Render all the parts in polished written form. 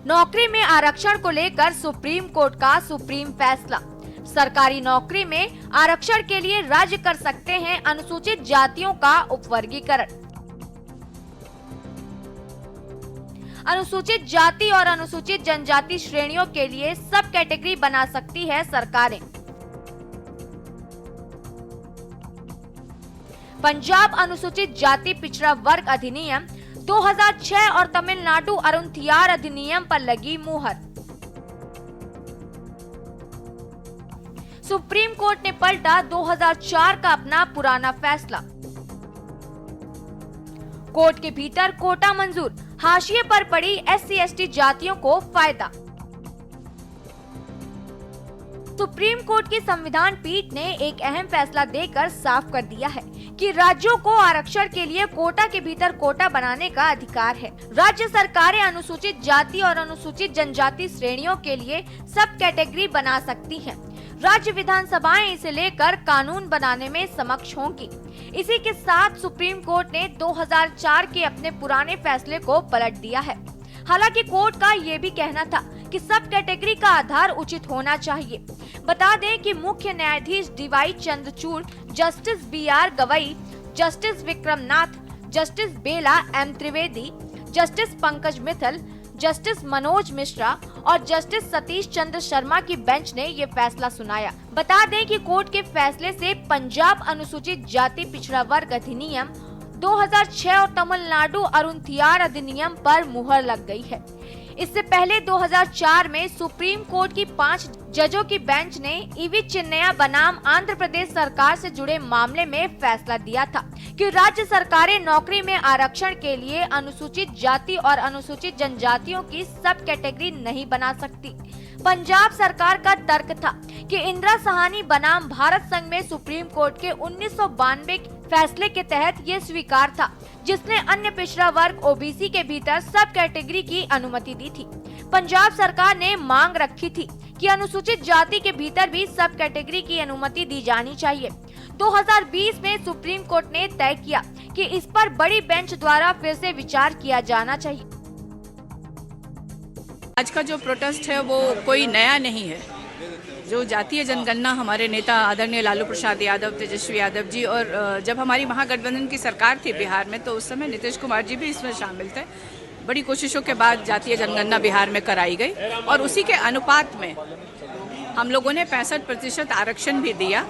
नौकरी में आरक्षण को लेकर सुप्रीम कोर्ट का सुप्रीम फैसला। सरकारी नौकरी में आरक्षण के लिए राज्य कर सकते हैं अनुसूचित जातियों का उपवर्गीकरण। अनुसूचित जाति और अनुसूचित जनजाति श्रेणियों के लिए सब कैटेगरी बना सकती है सरकारें। पंजाब अनुसूचित जाति पिछड़ा वर्ग अधिनियम 2006 और तमिलनाडु अरुणथियार अधिनियम पर लगी मुहर। सुप्रीम कोर्ट ने पलटा 2004 का अपना पुराना फैसला। कोर्ट के भीतर कोटा मंजूर, हाशिए पर पड़ी SC/ST जातियों को फायदा। सुप्रीम कोर्ट की संविधान पीठ ने एक अहम फैसला देकर साफ कर दिया है कि राज्यों को आरक्षण के लिए कोटा के भीतर कोटा बनाने का अधिकार है। राज्य सरकारें अनुसूचित जाति और अनुसूचित जनजाति श्रेणियों के लिए सब कैटेगरी बना सकती हैं। राज्य विधानसभाएं इसे लेकर कानून बनाने में समक्ष होंगी। इसी के साथ सुप्रीम कोर्ट ने 2004 के अपने पुराने फैसले को पलट दिया है। हालांकि कोर्ट का ये भी कहना था कि सब कैटेगरी का आधार उचित होना चाहिए। बता दें कि मुख्य न्यायाधीश DY Chandrachud, justice BR Gavai, justice Vikramnath, justice Bela M Trivedi, justice Pankaj Mittal, justice Manoj Mishra और जस्टिस सतीश चंद्र शर्मा की बेंच ने ये फैसला सुनाया। बता दें कि कोर्ट के फैसले से पंजाब अनुसूचित जाति पिछड़ा वर्ग अधिनियम 2006 और तमिलनाडु अरुणथियार अधिनियम पर मुहर लग गई है। इससे पहले 2004 में सुप्रीम कोर्ट की 5 जजों की बेंच ने EV चिन्नया बनाम आंध्र प्रदेश सरकार से जुड़े मामले में फैसला दिया था कि राज्य सरकारें नौकरी में आरक्षण के लिए अनुसूचित जाति और अनुसूचित जनजातियों की सब कैटेगरी नहीं बना सकती। पंजाब सरकार का तर्क था कि इंदिरा साहनी बनाम भारत संघ में सुप्रीम कोर्ट के 1992 फैसले के तहत ये स्वीकार था, जिसने अन्य पिछड़ा वर्ग OBC के भीतर सब कैटेगरी की अनुमति दी थी। पंजाब सरकार ने मांग रखी थी कि अनुसूचित जाति के भीतर भी सब कैटेगरी की अनुमति दी जानी चाहिए। 2020 में सुप्रीम कोर्ट ने तय किया कि इस पर बड़ी बेंच द्वारा फिर से विचार किया जाना चाहिए। आज का जो प्रोटेस्ट है वो कोई नया नहीं है। जो जातीय जनगणना हमारे नेता आदरणीय लालू प्रसाद यादव, तेजस्वी यादव जी और जब हमारी महागठबंधन की सरकार थी बिहार में, तो उस समय नीतीश कुमार जी भी इसमें शामिल थे। बड़ी कोशिशों के बाद जातीय जनगणना बिहार में कराई गई और उसी के अनुपात में हम लोगों ने 65% आरक्षण भी दिया,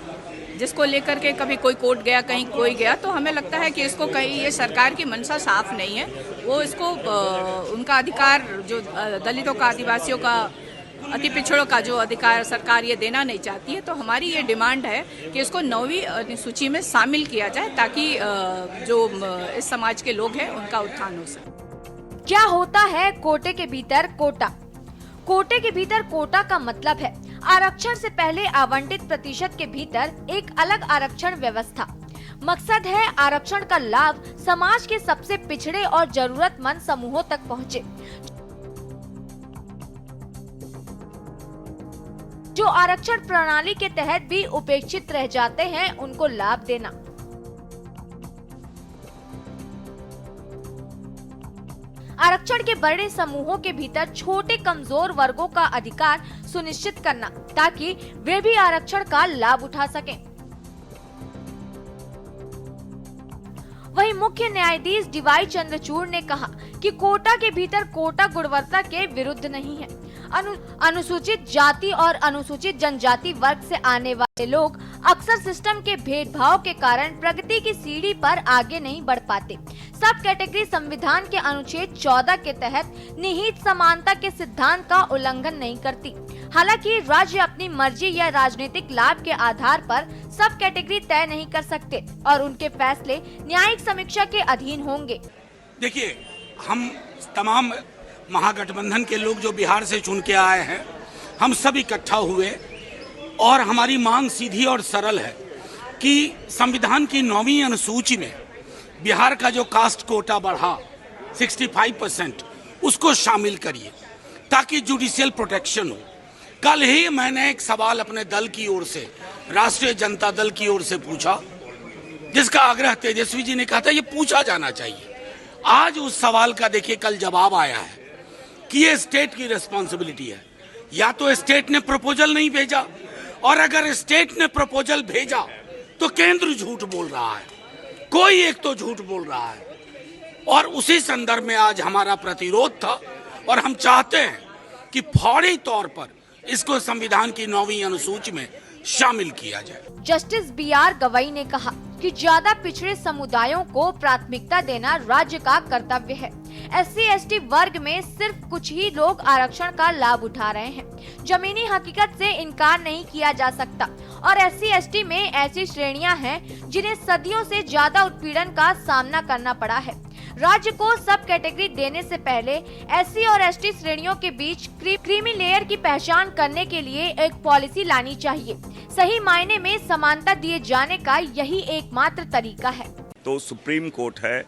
जिसको लेकर के कभी कोई कोर्ट गया, कहीं कोई गया। तो हमें लगता है कि इसको कहीं ये सरकार की मंशा साफ नहीं है। वो इसको उनका अधिकार, जो दलितों का, आदिवासियों का, अति पिछड़ों का जो अधिकार सरकार ये देना नहीं चाहती है। तो हमारी ये डिमांड है कि इसको 9वीं सूची में शामिल किया जाए, ताकि जो इस समाज के लोग हैं उनका उत्थान हो सके। क्या होता है कोटे के भीतर कोटा? कोटे के भीतर कोटा का मतलब है आरक्षण से पहले आवंटित प्रतिशत के भीतर एक अलग आरक्षण व्यवस्था। मकसद है आरक्षण का लाभ समाज के सबसे पिछड़े और जरूरतमंद समूहों तक पहुँचे। जो आरक्षण प्रणाली के तहत भी उपेक्षित रह जाते हैं, उनको लाभ देना। आरक्षण के बड़े समूहों के भीतर छोटे कमजोर वर्गों का अधिकार सुनिश्चित करना, ताकि वे भी आरक्षण का लाभ उठा सकें। वहीं मुख्य न्यायाधीश DY चंद्रचूड़ ने कहा कि कोटा के भीतर कोटा गुणवत्ता के विरुद्ध नहीं है। अनुसूचित जाति और अनुसूचित जनजाति वर्ग से आने वाले लोग अक्सर सिस्टम के भेदभाव के कारण प्रगति की सीढ़ी पर आगे नहीं बढ़ पाते। सब कैटेगरी संविधान के अनुच्छेद 14 के तहत निहित समानता के सिद्धांत का उल्लंघन नहीं करती। हालांकि राज्य अपनी मर्जी या राजनीतिक लाभ के आधार पर सब कैटेगरी तय नहीं कर सकते और उनके फैसले न्यायिक समीक्षा के अधीन होंगे। देखिए, हम तमाम महागठबंधन के लोग जो बिहार से चुन के आए हैं, हम सब इकट्ठा हुए और हमारी मांग सीधी और सरल है कि संविधान की 9वीं अनुसूची में बिहार का जो कास्ट कोटा बढ़ा 65%, उसको शामिल करिए ताकि जुडिशियल प्रोटेक्शन हो। कल ही मैंने एक सवाल अपने दल की ओर से, राष्ट्रीय जनता दल की ओर से पूछा, जिसका आग्रह तेजस्वी जी ने कहा था ये पूछा जाना चाहिए। आज उस सवाल का देखिए कल जवाब आया है कि ये स्टेट की रिस्पॉन्सिबिलिटी है। या तो स्टेट ने प्रपोजल नहीं भेजा, और अगर स्टेट ने प्रपोजल भेजा तो केंद्र झूठ बोल रहा है, कोई एक तो झूठ बोल रहा है। और उसी संदर्भ में आज हमारा प्रतिरोध था, और हम चाहते हैं कि फौरी तौर पर इसको संविधान की 9वीं अनुसूची में शामिल किया जाए। जस्टिस BR गवई ने कहा कि ज्यादा पिछड़े समुदायों को प्राथमिकता देना राज्य का कर्तव्य है। SC/ST वर्ग में सिर्फ कुछ ही लोग आरक्षण का लाभ उठा रहे हैं। जमीनी हकीकत से इनकार नहीं किया जा सकता, और SC/ST में ऐसी श्रेणियां हैं जिन्हें सदियों से ज्यादा उत्पीड़न का सामना करना पड़ा है। राज्य को सब कैटेगरी देने से पहले SC और ST श्रेणियों के बीच क्रीमी लेयर की पहचान करने के लिए एक पॉलिसी लानी चाहिए। सही मायने में समानता दिए जाने का यही एकमात्र तरीका है। तो सुप्रीम कोर्ट है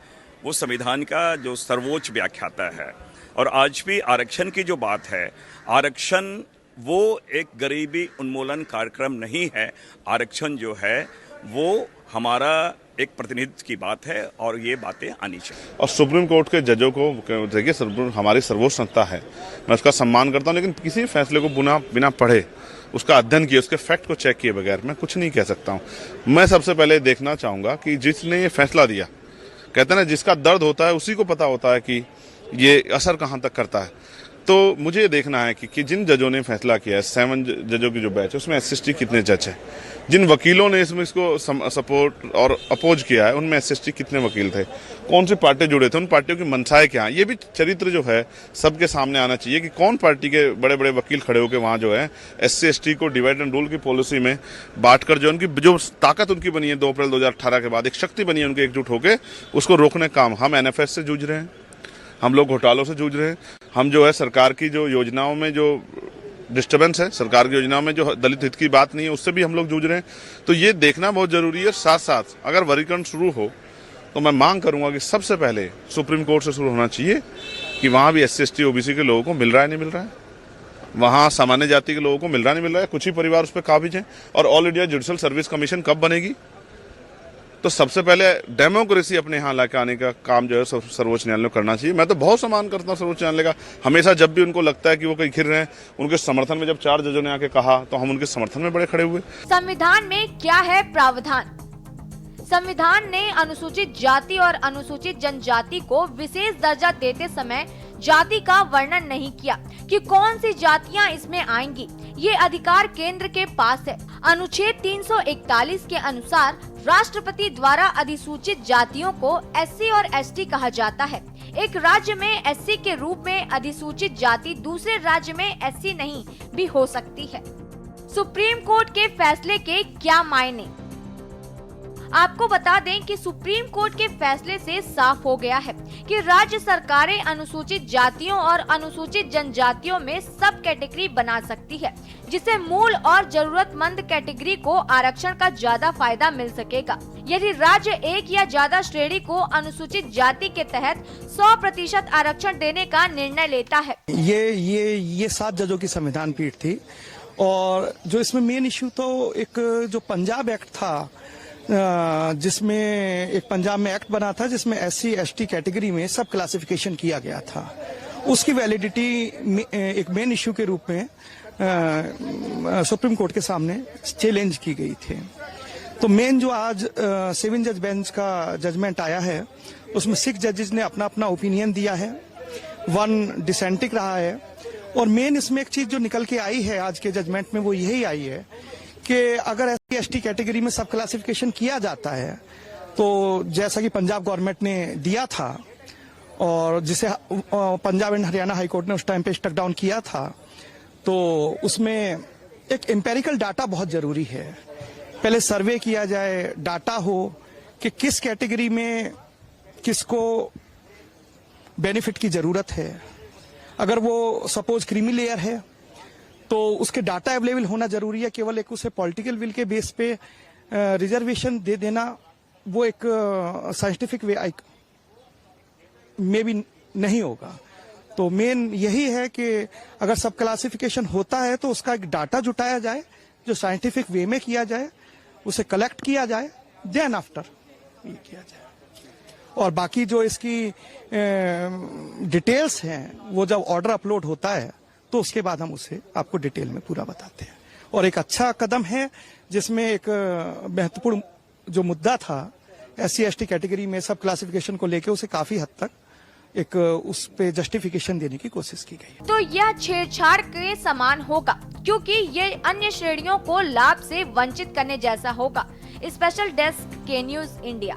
वो संविधान का जो सर्वोच्च व्याख्याता है, और आज भी आरक्षण की जो बात है, आरक्षण वो एक गरीबी उन्मूलन कार्यक्रम नहीं है। आरक्षण जो है वो हमारा एक प्रतिनिधित्व की बात है, और ये बातें आनी चाहिए। और सुप्रीम कोर्ट के जजों को देखिए, हमारी सर्वोच्च संस्था है, मैं उसका सम्मान करता हूँ, लेकिन किसी फैसले को बिना पढ़े, उसका अध्ययन किए, उसके फैक्ट को चेक किए बगैर मैं कुछ नहीं कह सकता हूँ। मैं सबसे पहले देखना चाहूँगा कि जिसने ये फैसला दिया, कहते हैं ना जिसका दर्द होता है उसी को पता होता है कि ये असर कहाँ तक करता है। तो मुझे ये देखना है कि जिन जजों ने फैसला किया है, 7 जजों की जो बैच है, उसमें SC/ST कितने जज हैं, जिन वकीलों ने इसको सपोर्ट और अपोज किया है उनमें SC/ST कितने वकील थे, कौन सी पार्टी जुड़े थे, उन पार्टियों की मंशाएं क्या है, ये भी चरित्र जो है सबके सामने आना चाहिए कि कौन पार्टी के बड़े बड़े वकील खड़े होकर वहाँ जो है SC/ST को डिवाइड एंड रूल की पॉलिसी में बांटकर जो उनकी जो ताकत उनकी बनी है 2 अप्रैल 2018 के बाद, एक शक्ति बनी है उनके एकजुट होकर, उसको रोकने काम हम NFS से जूझ रहे हैं, हम लोग घोटालों से जूझ रहे हैं, हम जो है सरकार की जो योजनाओं में जो डिस्टर्बेंस है, सरकार की योजनाओं में जो दलित हित की बात नहीं है, उससे भी हम लोग जूझ रहे हैं। तो ये देखना बहुत जरूरी है। साथ साथ अगर वर्गीकरण शुरू हो तो मैं मांग करूंगा कि सबसे पहले सुप्रीम कोर्ट से शुरू होना चाहिए कि वहां भी SC/ST OBC के लोगों को मिल रहा है नहीं मिल रहा है, वहां सामान्य जाति के लोगों को मिल रहा नहीं मिल रहा है, कुछ ही परिवार उस पर काबिज है। और all India judicial service commission कब बनेगी? तो सबसे पहले डेमोक्रेसी अपने यहाँ लाके आने का काम जो है सर्वोच्च न्यायालय को करना चाहिए। मैं तो बहुत सम्मान करता हूँ सर्वोच्च न्यायालय का। हमेशा जब भी उनको लगता है कि वो कहीं घिर रहे हैं, उनके समर्थन में जब 4 जजों ने आके कहा तो हम उनके समर्थन में बड़े खड़े हुए। संविधान में क्या है प्रावधान? संविधान ने अनुसूचित जाति और अनुसूचित जनजाति को विशेष दर्जा देते समय जाति का वर्णन नहीं किया कि कौन सी जातियां इसमें आएंगी। ये अधिकार केंद्र के पास है। अनुच्छेद 341 के अनुसार राष्ट्रपति द्वारा अधिसूचित जातियों को SC और ST कहा जाता है। एक राज्य में SC के रूप में अधिसूचित जाति दूसरे राज्य में SC नहीं भी हो सकती है। सुप्रीम कोर्ट के फैसले के क्या मायने? आपको बता दें कि सुप्रीम कोर्ट के फैसले से साफ हो गया है कि राज्य सरकारें अनुसूचित जातियों और अनुसूचित जनजातियों में सब कैटेगरी बना सकती है, जिससे मूल और जरूरतमंद कैटेगरी को आरक्षण का ज्यादा फायदा मिल सकेगा। यदि राज्य एक या ज्यादा श्रेणी को अनुसूचित जाति के तहत 100% आरक्षण देने का निर्णय लेता है। ये 7 जजों की संविधान पीठ थी, और जो इसमें मेन इश्यू तो एक जो पंजाब एक्ट था, जिसमें एक पंजाब में एक्ट बना था जिसमें SC ST कैटेगरी में सब क्लासिफिकेशन किया गया था, उसकी वैलिडिटी एक मेन इश्यू के रूप में सुप्रीम कोर्ट के सामने चैलेंज की गई थी। तो मेन जो आज 7 जज बेंच का जजमेंट आया है, उसमें 6 जजेस ने अपना अपना ओपिनियन दिया है, 1 डिसेंटिंग रहा है। और मेन इसमें एक चीज जो निकल के आई है आज के जजमेंट में, वो यही आई है कि अगर SC ST कैटेगरी में सब क्लासिफिकेशन किया जाता है, तो जैसा कि पंजाब गवर्नमेंट ने दिया था और जिसे Punjab and Haryana high court ने उस टाइम पे स्टक डाउन किया था, तो उसमें एक एम्पेरिकल डाटा बहुत जरूरी है। पहले सर्वे किया जाए, डाटा हो कि किस कैटेगरी में किसको बेनिफिट की जरूरत है। अगर वो सपोज क्रीमी लेयर है तो उसके डाटा अवेलेबल होना जरूरी है। केवल एक उसे पॉलिटिकल विल के बेस पे रिजर्वेशन दे देना, वो एक साइंटिफिक वे में भी नहीं होगा। तो मेन यही है कि अगर सब क्लासिफिकेशन होता है तो उसका एक डाटा जुटाया जाए जो साइंटिफिक वे में किया जाए, उसे कलेक्ट किया जाए, देन आफ्टर ये किया जाए। और बाकी जो इसकी डिटेल्स हैं वो जब ऑर्डर अपलोड होता है तो उसके बाद हम उसे आपको डिटेल में पूरा बताते हैं। और एक अच्छा कदम है जिसमें एक महत्वपूर्ण जो मुद्दा था SC/ST कैटेगरी में सब क्लासिफिकेशन को लेके उसे काफी हद तक एक उस पे जस्टिफिकेशन देने की कोशिश की गई। तो यह छेड़छाड़ के समान होगा क्योंकि ये अन्य श्रेणियों को लाभ से वंचित करने जैसा होगा। स्पेशल डेस्क के न्यूज इंडिया।